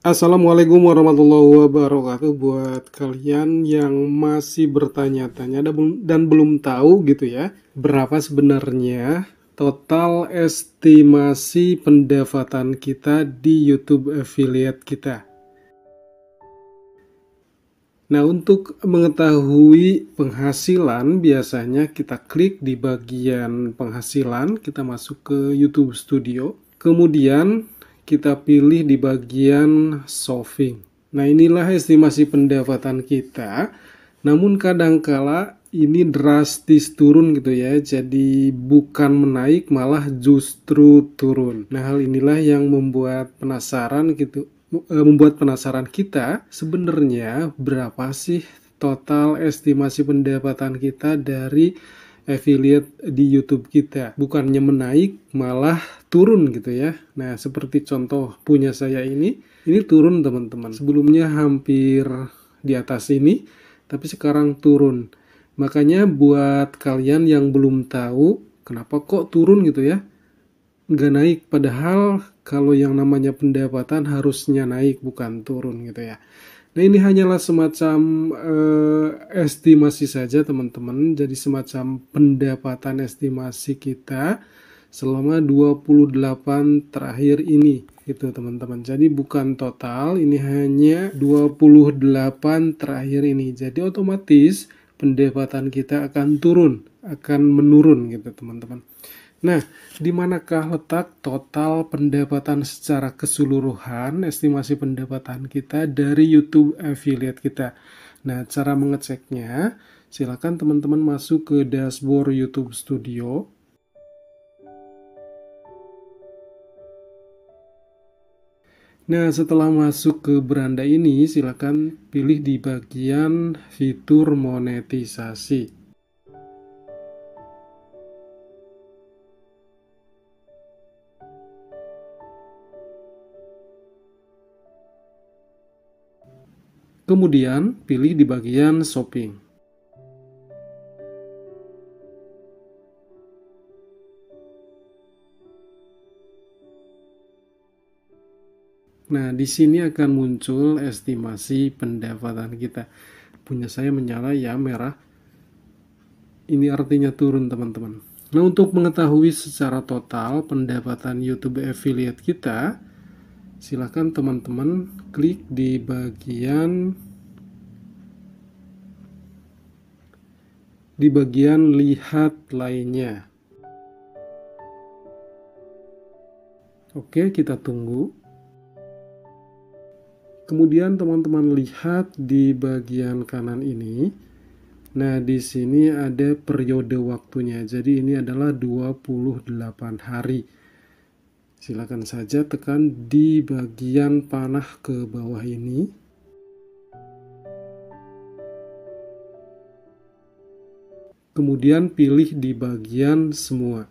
Assalamualaikum warahmatullahi wabarakatuh. Buat kalian yang masih bertanya-tanya dan belum tahu gitu ya, berapa sebenarnya total estimasi pendapatan kita di YouTube affiliate kita. Nah, untuk mengetahui penghasilan, biasanya kita klik di bagian penghasilan, kita masuk ke YouTube Studio, kemudian kita pilih di bagian shopping. Nah, inilah estimasi pendapatan kita. Namun kadangkala ini drastis turun gitu ya. Jadi bukan menaik, malah justru turun. Nah, hal inilah yang membuat penasaran kita sebenarnya berapa sih total estimasi pendapatan kita dari affiliate di YouTube kita. Bukannya menaik, malah turun gitu ya. Nah, seperti contoh punya saya ini turun teman-teman. Sebelumnya hampir di atas ini, tapi sekarang turun. Makanya buat kalian yang belum tahu kenapa kok turun gitu ya, nggak naik, padahal kalau yang namanya pendapatan harusnya naik bukan turun gitu ya. Nah, ini hanyalah semacam estimasi saja teman-teman, jadi semacam pendapatan estimasi kita selama 28 terakhir ini gitu teman-teman. Jadi bukan total, ini hanya 28 terakhir ini. Jadi otomatis pendapatan kita akan menurun gitu teman-teman. Nah, di manakah letak total pendapatan secara keseluruhan, estimasi pendapatan kita dari YouTube affiliate kita? Nah, cara mengeceknya, silakan teman-teman masuk ke dashboard YouTube Studio. Nah, setelah masuk ke beranda ini, silakan pilih di bagian fitur monetisasi. Kemudian pilih di bagian shopping. Nah, di sini akan muncul estimasi pendapatan kita. Punya saya menyala ya merah. Ini artinya turun teman-teman. Nah, untuk mengetahui secara total pendapatan YouTube affiliate kita, silakan teman-teman klik di bagian lihat lainnya. Oke, kita tunggu. Kemudian teman-teman lihat di bagian kanan ini. Nah, di sini ada periode waktunya. Jadi ini adalah 28 hari. Silakan saja tekan di bagian panah ke bawah ini. Kemudian pilih di bagian semua.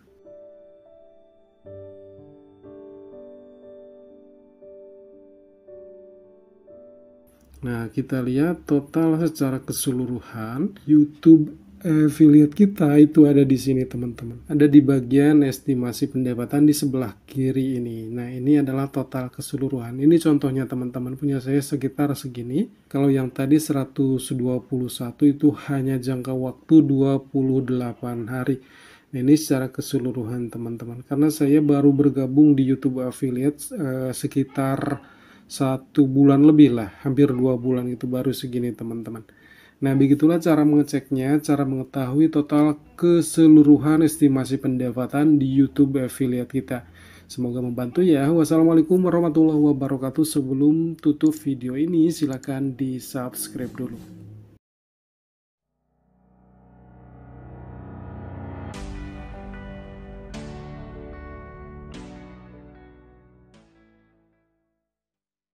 Nah, kita lihat total secara keseluruhan YouTube affiliate kita itu ada di sini teman-teman. Ada di bagian estimasi pendapatan di sebelah kiri ini. Nah, ini adalah total keseluruhan. Ini contohnya teman-teman, punya saya sekitar segini. Kalau yang tadi 121 itu hanya jangka waktu 28 hari. Nah, ini secara keseluruhan teman-teman. Karena saya baru bergabung di YouTube affiliate sekitar 1 bulan lebih lah, hampir 2 bulan itu baru segini teman-teman. Nah, begitulah cara mengeceknya, cara mengetahui total keseluruhan estimasi pendapatan di YouTube affiliate kita. Semoga membantu ya. Wassalamualaikum warahmatullahi wabarakatuh. Sebelum tutup video ini, silakan di subscribe dulu.